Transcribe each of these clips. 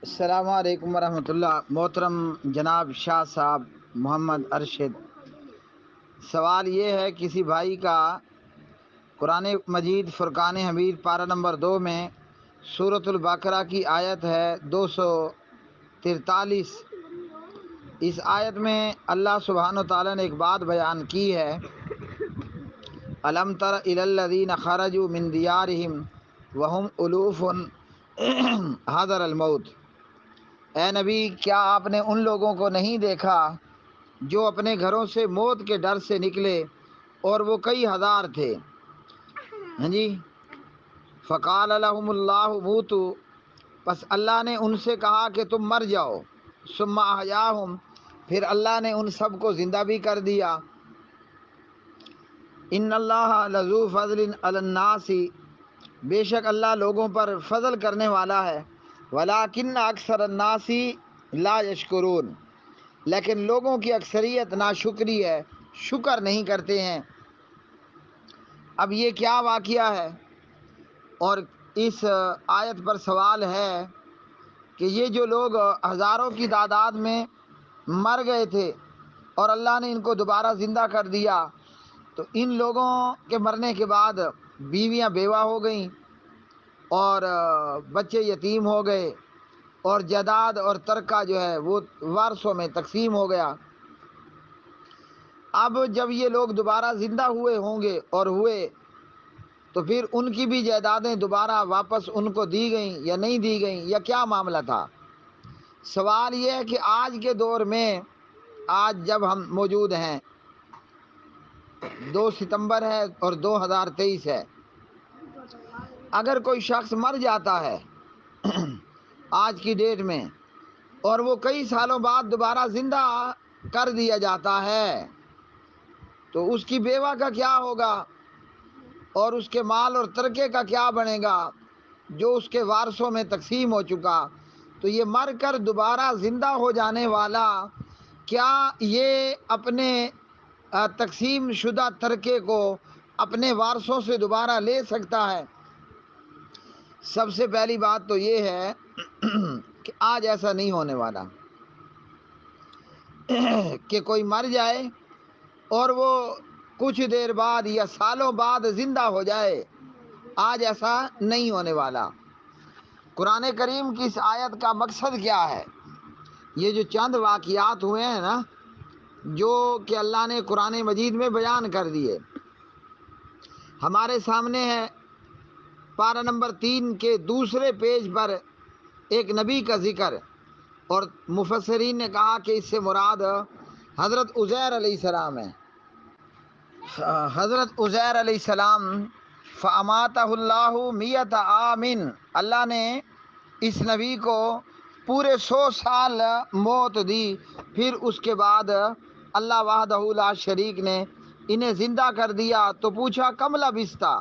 السلام علیکم ورحمۃ اللہ۔ محترم جناب شاہ صاحب محمد ارشد، سوال یہ ہے کسی بھائی کا قرآن مجید فرقان حمید پارہ نمبر 2 میں سورۃ البقرہ کی آیت ہے 243۔ اس آیت میں اللہ سبحانہ و تعالیٰ نے ایک بات بیان کی ہے، الم تر الی الذین خرجوا من دیارہم وہم الوف حذر الموت۔ اے نبی، کیا آپ نے ان لوگوں کو نہیں دیکھا جو اپنے گھروں سے موت کے ڈر سے نکلے اور وہ کئی ہزار تھے؟ ہاں جی، فقال لهم اللہ موتوا، پس اللہ نے ان سے کہا کہ تم مر جاؤ، ثم احیاہم، پھر اللہ نے ان سب کو زندہ بھی کر دیا۔ ان اللہ لذو فضل علی الناس، بے شک اللہ لوگوں پر فضل کرنے والا ہے، ولکن اکثر الناس لا یشکرون، لیکن لوگوں کی اکثریت ناشکری ہے، شکر نہیں کرتے ہیں۔ اب یہ کیا واقعہ ہے؟ اور اس آیت پر سوال ہے کہ یہ جو لوگ ہزاروں کی تعداد میں مر گئے تھے اور اللہ نے ان کو دوبارہ زندہ کر دیا، تو ان لوگوں کے مرنے کے بعد بیویاں بیوہ ہو گئیں اور بچے یتیم ہو گئے اور جائیداد اور ترکہ جو ہے وہ وارثوں میں تقسیم ہو گیا۔ اب جب یہ لوگ دوبارہ زندہ ہوئے ہوں گے اور ہوئے تو پھر ان کی بھی جائیدادیں دوبارہ واپس ان کو دی گئیں یا نہیں دی گئیں، یا کیا معاملہ تھا؟ سوال یہ ہے کہ آج کے دور میں، آج جب ہم موجود ہیں، 2 ستمبر ہے اور 2023 ہے، اگر کوئی شخص مر جاتا ہے آج کی ڈیٹ میں اور وہ کئی سالوں بعد دوبارہ زندہ کر دیا جاتا ہے، تو اس کی بیوہ کا کیا ہوگا اور اس کے مال اور ترکے کا کیا بنے گا جو اس کے وارثوں میں تقسیم ہو چکا؟ تو یہ مر کر دوبارہ زندہ ہو جانے والا کیا یہ اپنے تقسیم شدہ ترکے کو اپنے وارثوں سے دوبارہ لے سکتا ہے؟ سب سے پہلی بات تو یہ ہے کہ آج ایسا نہیں ہونے والا کہ کوئی مر جائے اور وہ کچھ دیر بعد یا سالوں بعد زندہ ہو جائے، آج ایسا نہیں ہونے والا۔ قرآن کریم کی اس آیت کا مقصد کیا ہے؟ یہ جو چند واقعات ہوئے ہیں نا، جو کہ اللہ نے قرآن مجید میں بیان کر دیے، ہمارے سامنے ہے پارہ نمبر 3 کے دوسرے پیج پر ایک نبی کا ذکر، اور مفسرین نے کہا کہ اس سے مراد حضرت عزیر علیہ السلام ہے۔ حضرت عزیر علیہ السلام فاماتہ اللہ 100 عام، اللہ نے اس نبی کو پورے 100 سال موت دی، پھر اس کے بعد اللہ وحدہ لا شریک نے انہیں زندہ کر دیا۔ تو پوچھا کم لبثتا،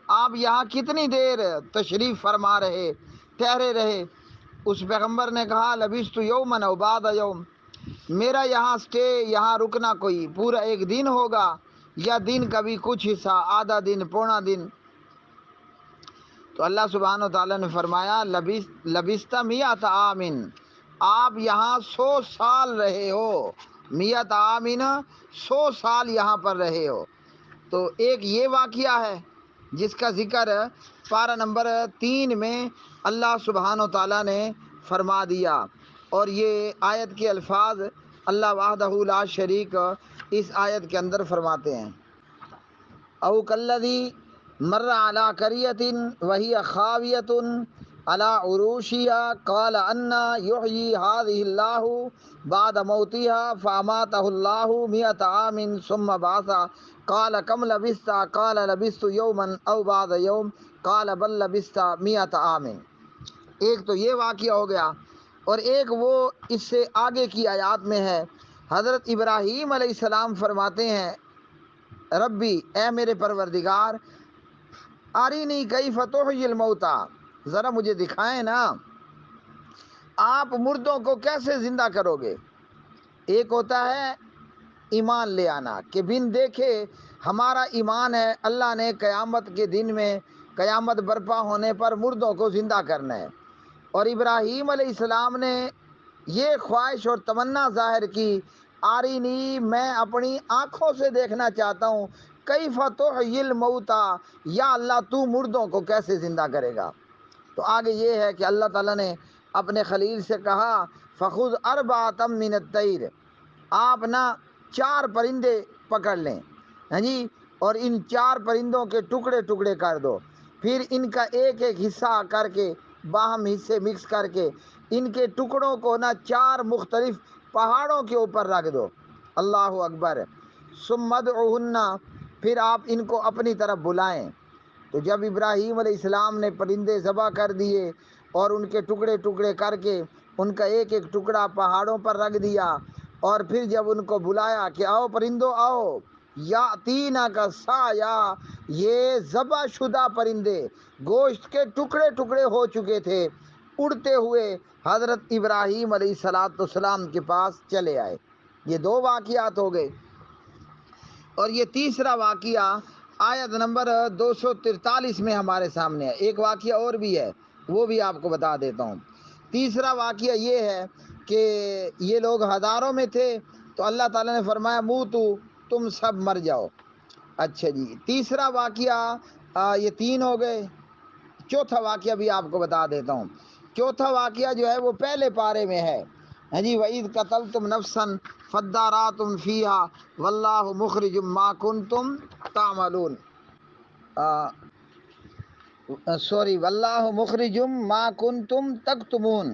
آپ یہاں کتنی دیر تشریف فرما رہے، ٹھہرے رہے؟ اس پیغمبر نے کہا لبثت یوما او بعد یوم، میرا یہاں سٹے، یہاں رکنا کوئی پورا ایک دن ہوگا یا دن کا بھی کچھ حصہ، آدھا دن، پونا دن۔ تو اللہ سبحانہ و تعالیٰ نے فرمایا لبثت 100 عام، آپ یہاں 100 سال رہے ہو، 100 عام 100 سال یہاں پر رہے ہو۔ تو ایک یہ واقعہ ہے جس کا ذکر پارہ نمبر 3 میں اللہ سبحانہ و تعالیٰ نے فرما دیا، اور یہ آیت کے الفاظ اللہ وحدہ لا شریک اس آیت کے اندر فرماتے ہیں، او کالذی مر علی قریۃ وہی خاویۃ علی عروشها قال انا یحیی هذه اللہ بعد موتها فاماتہ اللہ 100 عام ثم بعثہ قال کم لبثت قال لبثت یوما او بعد یوم قال بل لبثت 100 عام۔ ایک تو یہ واقعہ ہو گیا، اور ایک وہ اس سے آگے کی آیات میں ہے، حضرت ابراہیم علیہ السلام فرماتے ہیں ربی، اے میرے پروردگار، ارینی کیف تحیی الموتیٰ، ذرا مجھے دکھائیں نا آپ مردوں کو کیسے زندہ کرو گے۔ ایک ہوتا ہے ایمان لے آنا کہ بن دیکھے ہمارا ایمان ہے اللہ نے قیامت کے دن میں، قیامت برپا ہونے پر مردوں کو زندہ کرنا ہے، اور ابراہیم علیہ السلام نے یہ خواہش اور تمنا ظاہر کی، آرینی، میں اپنی آنکھوں سے دیکھنا چاہتا ہوں، کیف تحیی الموتا، یا اللہ تو مردوں کو کیسے زندہ کرے گا۔ تو آگے یہ ہے کہ اللہ تعالیٰ نے اپنے خلیل سے کہا فخذ اربعۃ من الطیر، آپ نا 4 پرندے پکڑ لیں، ہاں جی، اور ان 4 پرندوں کے ٹکڑے ٹکڑے کر دو، پھر ان کا ایک ایک حصہ کر کے، باہم حصے مکس کر کے ان کے ٹکڑوں کو نا 4 مختلف پہاڑوں کے اوپر رکھ دو۔ اللہ اکبر۔ ثم ادعوہن، پھر آپ ان کو اپنی طرف بلائیں۔ تو جب ابراہیم علیہ السلام نے پرندے ذبح کر دیے اور ان کے ٹکڑے ٹکڑے کر کے ان کا ایک ایک ٹکڑا پہاڑوں پر رکھ دیا، اور پھر جب ان کو بلایا کہ آؤ پرندوں آؤ، یاتینا کا سایہ، یہ ذبح شدہ پرندے گوشت کے ٹکڑے ٹکڑے ہو چکے تھے، اڑتے ہوئے حضرت ابراہیم علیہ السلام کے پاس چلے آئے۔ یہ 2 واقعات ہو گئے، اور یہ تیسرا واقعہ آیت نمبر 243 میں ہمارے سامنے ہے۔ ایک واقعہ اور بھی ہے، وہ بھی آپ کو بتا دیتا ہوں۔ تیسرا واقعہ یہ ہے کہ یہ لوگ ہزاروں میں تھے، تو اللہ تعالیٰ نے فرمایا موتو، تم سب مر جاؤ۔ اچھا جی، تیسرا واقعہ یہ 3 ہو گئے۔ چوتھا واقعہ بھی آپ کو بتا دیتا ہوں۔ چوتھا واقعہ جو ہے وہ پہلے پارے میں ہے، ہاں جی، وَإِذْ قَتَلْتُمْ نَفْسًا فَادَّارَأْتُمْ فِيهَا وَاللَّهُ مُخْرِجٌ مَا كُنْتُمْ تَعْمَلُونَ، وَاللَّهُ مُخْرِجٌ مَا كُنْتُمْ تَكْتُمُونَ۔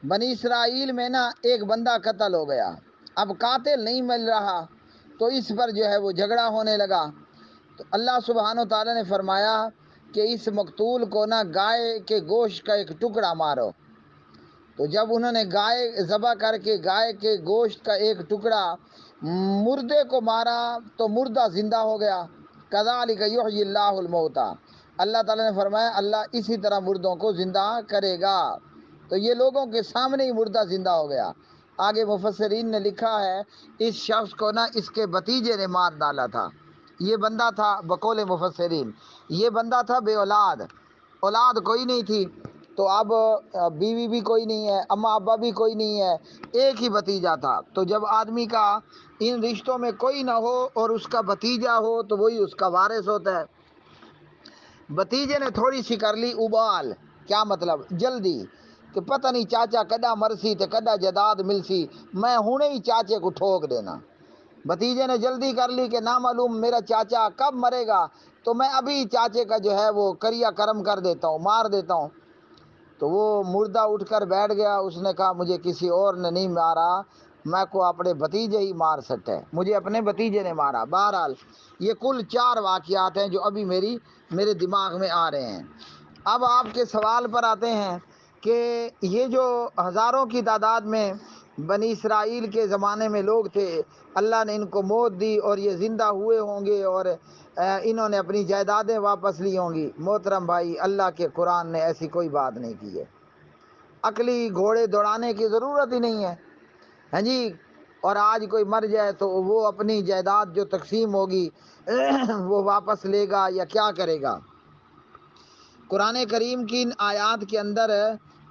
بنی اسرائیل میں نا ایک بندہ قتل ہو گیا، اب قاتل نہیں مل رہا، تو اس پر جو ہے وہ جھگڑا ہونے لگا۔ تو اللہ سبحانہ و تعالیٰ نے فرمایا کہ اس مقتول کو نا گائے کے گوشت کا ایک ٹکڑا مارو۔ تو جب انہوں نے گائے ذبح کر کے گائے کے گوشت کا ایک ٹکڑا مردے کو مارا تو مردہ زندہ ہو گیا۔ کذالک یحیی اللہ الموتی، اللہ تعالیٰ نے فرمایا اللہ اسی طرح مردوں کو زندہ کرے گا۔ تو یہ لوگوں کے سامنے ہی مردہ زندہ ہو گیا۔ آگے مفسرین نے لکھا ہے اس شخص کو نا اس کے بھتیجے نے مار ڈالا تھا۔ یہ بندہ تھا، بقول مفسرین یہ بندہ تھا بے اولاد، اولاد کوئی نہیں تھی، تو اب بیوی بھی کوئی نہیں ہے، اماں ابا بھی کوئی نہیں ہے، ایک ہی بھتیجا تھا۔ تو جب آدمی کا ان رشتوں میں کوئی نہ ہو اور اس کا بھتیجا ہو تو وہی اس کا وارث ہوتا ہے۔ بھتیجے نے تھوڑی سی کر لی ابال، کیا مطلب جلدی، کہ پتہ نہیں چاچا کدا مرسی تے کدا جداد ملسی، میں ہنے ہی چاچے کو ٹھوک دینا۔ بھتیجے نے جلدی کر لی کہ نامعلوم میرا چاچا کب مرے گا، تو میں ابھی چاچے کا جو ہے وہ کریا کرم کر دیتا ہوں، مار دیتا ہوں۔ تو وہ مردہ اٹھ کر بیٹھ گیا، اس نے کہا مجھے کسی اور نے نہیں مارا، میں کو اپنے بھتیجے ہی مار سکتا ہے، مجھے اپنے بھتیجے نے مارا۔ بہرحال یہ کل 4 واقعات ہیں جو ابھی میرے دماغ میں آ رہے ہیں۔ اب آپ کے سوال پر آتے ہیں کہ یہ جو ہزاروں کی تعداد میں بنی اسرائیل کے زمانے میں لوگ تھے، اللہ نے ان کو موت دی اور یہ زندہ ہوئے ہوں گے اور انہوں نے اپنی جائیدادیں واپس لی ہوں گی۔ محترم بھائی، اللہ کے قرآن نے ایسی کوئی بات نہیں کی ہے، عقلی گھوڑے دوڑانے کی ضرورت ہی نہیں ہے، ہاں جی۔ اور آج کوئی مر جائے تو وہ اپنی جائیداد جو تقسیم ہوگی وہ واپس لے گا یا کیا کرے گا؟ قرآن کریم کی ان آیات کے اندر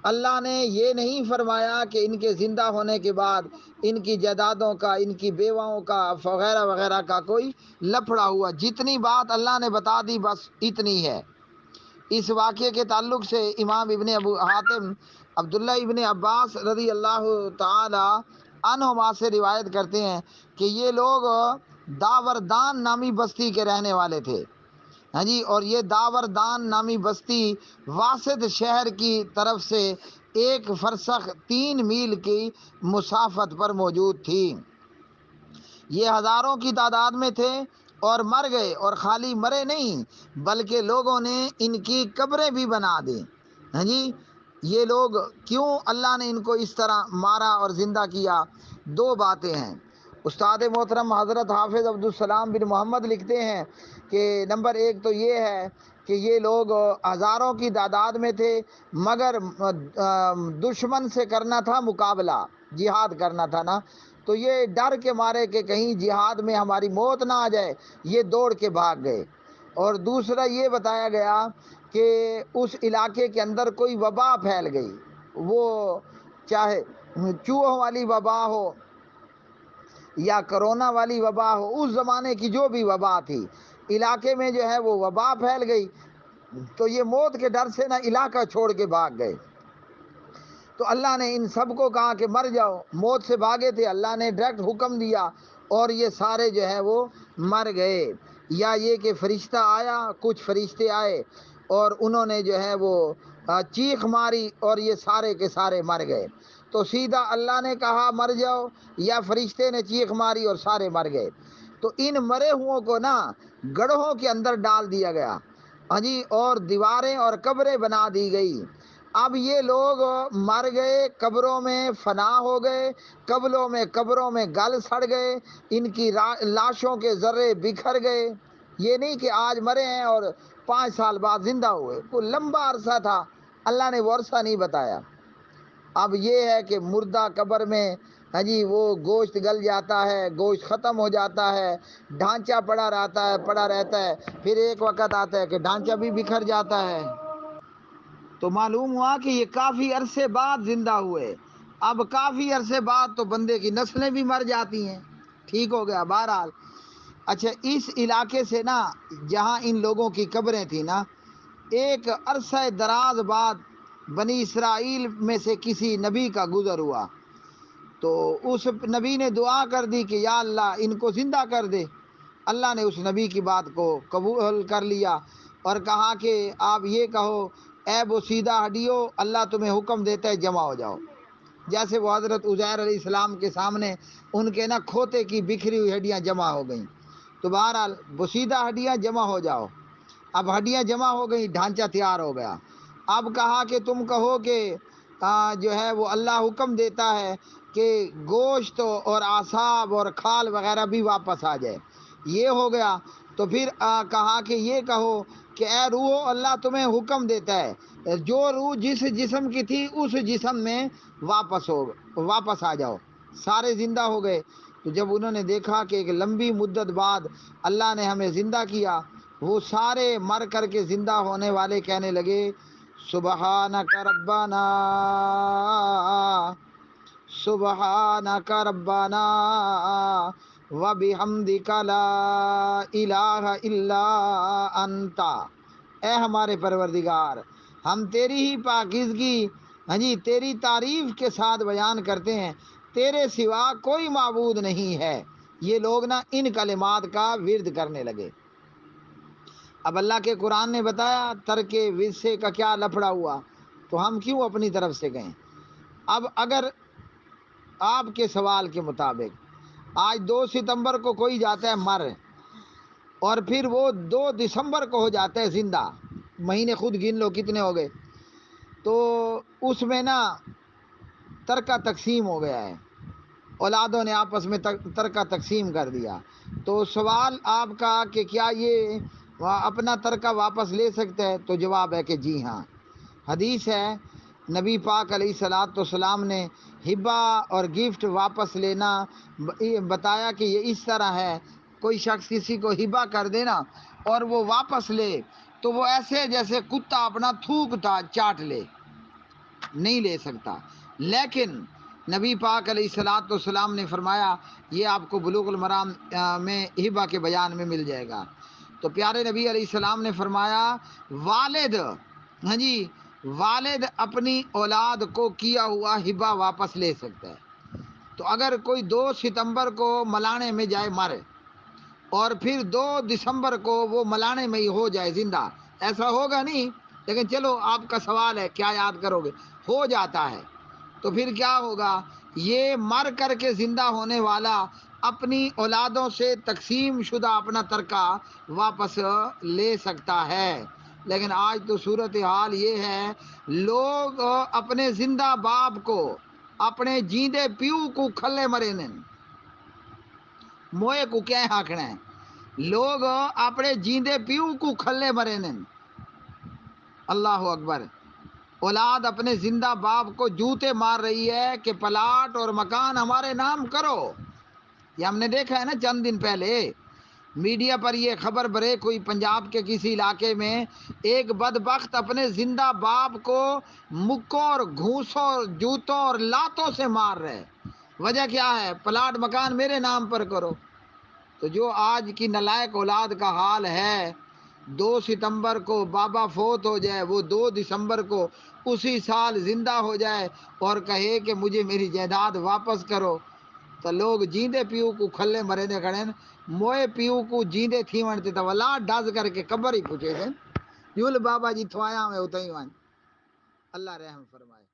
اللہ نے یہ نہیں فرمایا کہ ان کے زندہ ہونے کے بعد ان کی جائیدادوں کا، ان کی بیواؤں کا وغیرہ وغیرہ کا کوئی لفڑا ہوا۔ جتنی بات اللہ نے بتا دی بس اتنی ہے۔ اس واقعے کے تعلق سے امام ابن ابو حاتم عبداللہ ابن عباس رضی اللہ تعالی عنہما سے روایت کرتے ہیں کہ یہ لوگ داوردان نامی بستی کے رہنے والے تھے، ہاں جی، اور یہ داوردان نامی بستی واسط شہر کی طرف سے 1 فرسخ 3 میل کی مسافت پر موجود تھی۔ یہ ہزاروں کی تعداد میں تھے اور مر گئے، اور خالی مرے نہیں بلکہ لوگوں نے ان کی قبریں بھی بنا دی، ہاں جی۔ یہ لوگ کیوں اللہ نے ان کو اس طرح مارا اور زندہ کیا؟ 2 باتیں ہیں۔ استاد محترم حضرت حافظ عبدالسلام بن محمد لکھتے ہیں کہ نمبر 1 تو یہ ہے کہ یہ لوگ ہزاروں کی تعداد میں تھے، مگر دشمن سے کرنا تھا مقابلہ، جہاد کرنا تھا نا، تو یہ ڈر کے مارے کہ کہیں جہاد میں ہماری موت نہ آ جائے، یہ دوڑ کے بھاگ گئے۔ اور دوسرا یہ بتایا گیا کہ اس علاقے کے اندر کوئی وبا پھیل گئی، وہ چاہے چوہوں والی وبا ہو یا کرونا والی وبا ہو، اس زمانے کی جو بھی وبا تھی، علاقے میں جو ہے وہ وبا پھیل گئی، تو یہ موت کے ڈر سے نہ علاقہ چھوڑ کے بھاگ گئے۔ تو اللہ نے ان سب کو کہا کہ مر جاؤ، موت سے بھاگے تھے، اللہ نے ڈائریکٹ حکم دیا اور یہ سارے جو ہے وہ مر گئے۔ یا یہ کہ فرشتہ آیا، کچھ فرشتے آئے اور انہوں نے جو ہے وہ چیخ ماری اور یہ سارے کے سارے مر گئے۔ تو سیدھا اللہ نے کہا مر جاؤ یا فرشتے نے چیخ ماری اور سارے مر گئے۔ تو ان مرے ہوں کو نا گڑھوں کے اندر ڈال دیا گیا، ہاں جی، اور دیواریں اور قبریں بنا دی گئی۔ اب یہ لوگ مر گئے، قبروں میں فنا ہو گئے، قبروں میں گل سڑ گئے، ان کی لاشوں کے ذرے بکھر گئے۔ یہ نہیں کہ آج مرے ہیں اور 5 سال بعد زندہ ہوئے، کوئی لمبا عرصہ تھا، اللہ نے وہ عرصہ نہیں بتایا۔ اب یہ ہے کہ مردہ قبر میں، ہاں جی، وہ گوشت گل جاتا ہے، گوشت ختم ہو جاتا ہے، ڈھانچہ پڑا رہتا ہے، پھر ایک وقت آتا ہے کہ ڈھانچہ بھی بکھر جاتا ہے۔ تو معلوم ہوا کہ یہ کافی عرصے بعد زندہ ہوئے۔ اب کافی عرصے بعد تو بندے کی نسلیں بھی مر جاتی ہیں، ٹھیک ہو گیا۔ بہرحال اچھا، اس علاقے سے نا جہاں ان لوگوں کی قبریں تھیں نا، ایک عرصہ دراز بعد بنی اسرائیل میں سے کسی نبی کا گزر ہوا، تو اس نبی نے دعا کر دی کہ یا اللہ ان کو زندہ کر دے۔ اللہ نے اس نبی کی بات کو قبول کر لیا اور کہا کہ آپ یہ کہو اے بوسیدہ ہڈیو، اللہ تمہیں حکم دیتا ہے جمع ہو جاؤ۔ جیسے وہ حضرت عزیر علیہ السلام کے سامنے ان کے نا کھوتے کی بکھری ہوئی ہڈیاں جمع ہو گئیں، تو بہرحال بوسیدہ ہڈیاں جمع ہو جاؤ۔ اب ہڈیاں جمع ہو گئیں، ڈھانچہ تیار ہو گیا۔ اب کہا کہ تم کہو کہ جو ہے وہ اللہ حکم دیتا ہے کہ گوشت اور اعصاب اور کھال وغیرہ بھی واپس آ جائے، یہ ہو گیا۔ تو پھر کہا کہ یہ کہو کہ اے روح، اللہ تمہیں حکم دیتا ہے جو روح جس جسم کی تھی اس جسم میں واپس آ جاؤ۔ سارے زندہ ہو گئے۔ تو جب انہوں نے دیکھا کہ ایک لمبی مدت بعد اللہ نے ہمیں زندہ کیا، وہ سارے مر کر کے زندہ ہونے والے کہنے لگے سبحانک ربنا، سبحانک ربنا وبحمدک لا الہ الا انت۔ اے ہمارے پروردگار، ہم تیری ہی پاکیزگی، ہاں جی، تیری تعریف کے ساتھ بیان کرتے ہیں، تیرے سوا کوئی معبود نہیں ہے۔ یہ لوگ نا ان کلمات کا ورد کرنے لگے۔ اب اللہ کے قرآن نے بتایا ترک ورثے کا کیا لفڑا ہوا، تو ہم کیوں اپنی طرف سے گئیں؟ اب اگر آپ کے سوال کے مطابق آج 2 ستمبر کو کوئی جاتا ہے مر، اور پھر وہ 2 دسمبر کو ہو جاتا ہے زندہ، مہینے خود گن لو کتنے ہو گئے، تو اس میں نا ترکہ تقسیم ہو گیا ہے، اولادوں نے آپس میں ترکہ تقسیم کر دیا۔ تو سوال آپ کا کہ کیا یہ اپنا ترکہ واپس لے سکتا ہے، تو جواب ہے کہ جی ہاں۔ حدیث ہے، نبی پاک علیہ الصلوۃ والسلام نے ہبہ اور گفٹ واپس لینا بتایا کہ یہ اس طرح ہے، کوئی شخص کسی کو ہبہ کر دے نا اور وہ واپس لے تو وہ ایسے جیسے کتا اپنا تھوک چاٹ لے، نہیں لے سکتا۔ لیکن نبی پاک علیہ الصلوۃ والسلام نے فرمایا، یہ آپ کو بلوغ المرام میں ہبہ کے بیان میں مل جائے گا۔ تو پیارے نبی علیہ السلام نے فرمایا والد، ہاں جی، والد اپنی اولاد کو کیا ہوا ہبہ واپس لے سکتا ہے۔ تو اگر کوئی 2 ستمبر کو ملانے میں جائے مر، اور پھر 2 دسمبر کو وہ ملانے میں ہی ہو جائے زندہ، ایسا ہوگا نہیں، لیکن چلو آپ کا سوال ہے کیا یاد کرو گے، ہو جاتا ہے، تو پھر کیا ہوگا؟ یہ مر کر کے زندہ ہونے والا اپنی اولادوں سے تقسیم شدہ اپنا ترکہ واپس لے سکتا ہے۔ لیکن آج تو صورتحال یہ ہے، لوگ اپنے زندہ باپ کو، اپنے جیندے پیو کو کھلے مرے نن موئے کو کیا ہاکنا ہے، لوگ اپنے جیندے پیو کو کھلے مرے نن۔ اللہ اکبر۔ اولاد اپنے زندہ باپ کو جوتے مار رہی ہے کہ پلاٹ اور مکان ہمارے نام کرو۔ یہ ہم نے دیکھا ہے نا چند دن پہلے میڈیا پر یہ خبر بریک ہوئی پنجاب کے کسی علاقے میں ایک بدبخت اپنے زندہ باپ کو مکوں اور گھوسوں اور جوتوں اور لاتوں سے مار رہے. وجہ کیا ہے؟ پلاٹ مکان میرے نام پر کرو. تو جو آج کی نالائق اولاد کا حال ہے، 2 ستمبر کو بابا فوت ہو جائے، وہ 2 دسمبر کو اسی سال زندہ ہو جائے اور کہے کہ مجھے میری جائیداد واپس کرو، تو لوگ جیندے پیو کو کھلے مرے دے کھڑے موئے پیو کو جیندے تھی ونتے تو ولا ڈز کر کے قبر ہی پوچھے تھے یول بابا جی تھوایا میں اتیں ہی وان. اللہ رحم فرمائے.